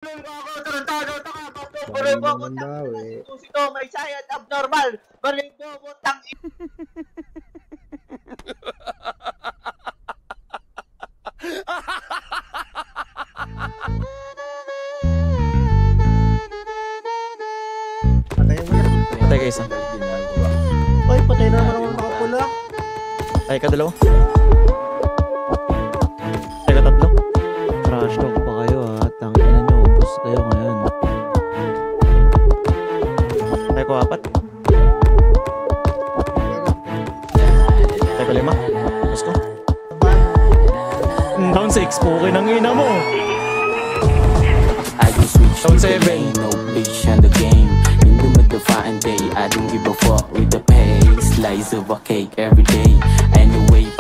May sayad abnormal. Balik mo mutang. Patay ka isa. Ay, patay na naman ako makapula. Patay ka dalawa. Patay ka tatlo. Trash talk pa kayo ha. Tangina nyo, ubos kayo ngayon. Patay ko apat. Patay ko lima. Tapos ko. Down 6 po, kinangina mo. Down 7. No bitch on the game. In the middle fighting day, I don't give a fuck with the pay. Slice of a cake every day. Anyway,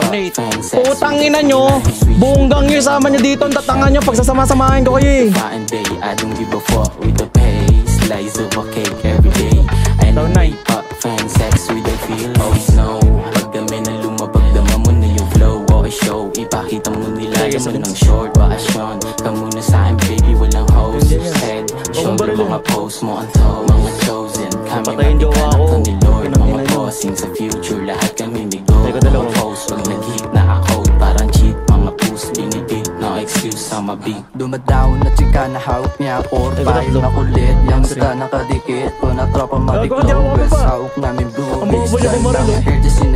putang ina nyo. Bunggang nyo, sama nyo dito. Ang tatangan nyo, pagsasama-samahin ko kayo eh. Fighting day, I don't give a fuck with the pay. Slice of a cake every day. Anyway, pop fan sex with the feel. Oh no, pag dami na lumabag, dama mo na yung flow. Okay show, ipakita mo nila naman ng short bakasyon. Kamuna sa akin baby, walang host. Head, show yung mga post mo ang to. Mga chosen, kami matikanap ni Lord. Mga bossing sa future, lahat kami ni go. Mga post, pag nag-hit na ako, parang cheat. Mga post, binibig, no excuse sa mabig. Dumadaw na chika na hawak niya Porpay makulit, yung sila nakadikit. Kung na tropa mag-glow, west hawak namin blue.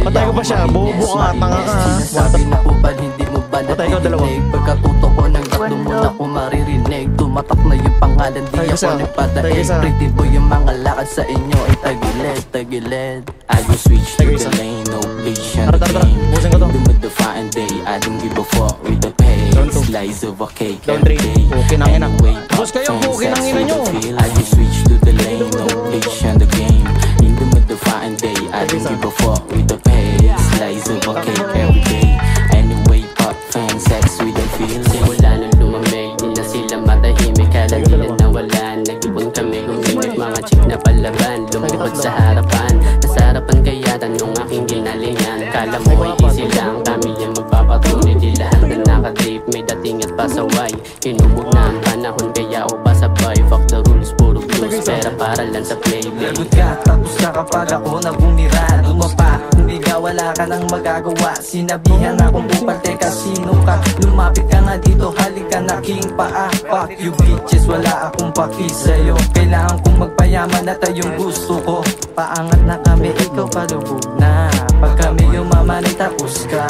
Patay ko pa siya, bobo ka, tanga ka. Sinasabi na upal, hindi mo ba nakikinig? Pagkatuto ko ng gatlo mo na ko maririnig. Tumatak na yung pangalan, di ako nagpadaig. Pretty boy yung mga lakad sa inyo ay tagilid, tagilid. I go switch to the lane, no bitch on the game. In the middle fighting day, I don't give a fuck with the pay. Slice of a cake every day. Anyway, pop fan sex with the feel. I go switch to the lane, no bitch on the game. In the middle fighting day, I don't give a fuck with the pay. Slice of a cake every day. Anyway, pop fan sex with the feel. Simula nung lumamig, di na sila matahimik. Kala nila nawalan, nag-ibon kami gumimik. Mga chick na palaban, lumukod sa harapan. Nasa harapan kaya tanong aking ginalingan. Kala mo ay easy lang, kami yung magpapatunay. Di lahat na nakadrip, may dating at pasaway. Hinubog na ang panahon kaya o pasabay. Fuck the rules, puro blues, pera para lang sa playlist. Lagot ka, tapos ka kapag ako na bumira. Lumapa, hindi ka, wala ka nang magagawa. Sinabihan akong upal, teka sino ka? Lumapit ka nga dito, halika na king paa. Fuck you bitches, wala akong paki sa'yo. Kailangan kong magpayaman at yung gusto ko. Paangat na kami, ikaw palubog na. Pag kami yumaman ay tapos ka.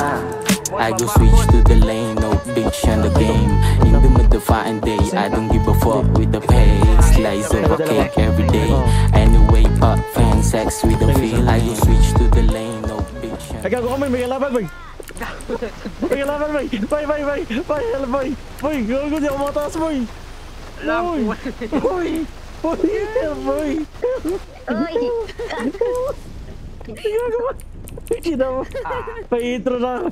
I go switch to the lane, no bitch on the game. In the middle fighting day, I don't give a fuck with the pay. Slice of a cake every day. Anyway, pop fan sex with the feel. I go switch to the lane, no bitch. Ay, gago kami, may kalaban, boy. May kalaban, boy. Boy, gago di ako mataas, boy. Boy. Gago ba? Hindi na mo. Pa-intro na.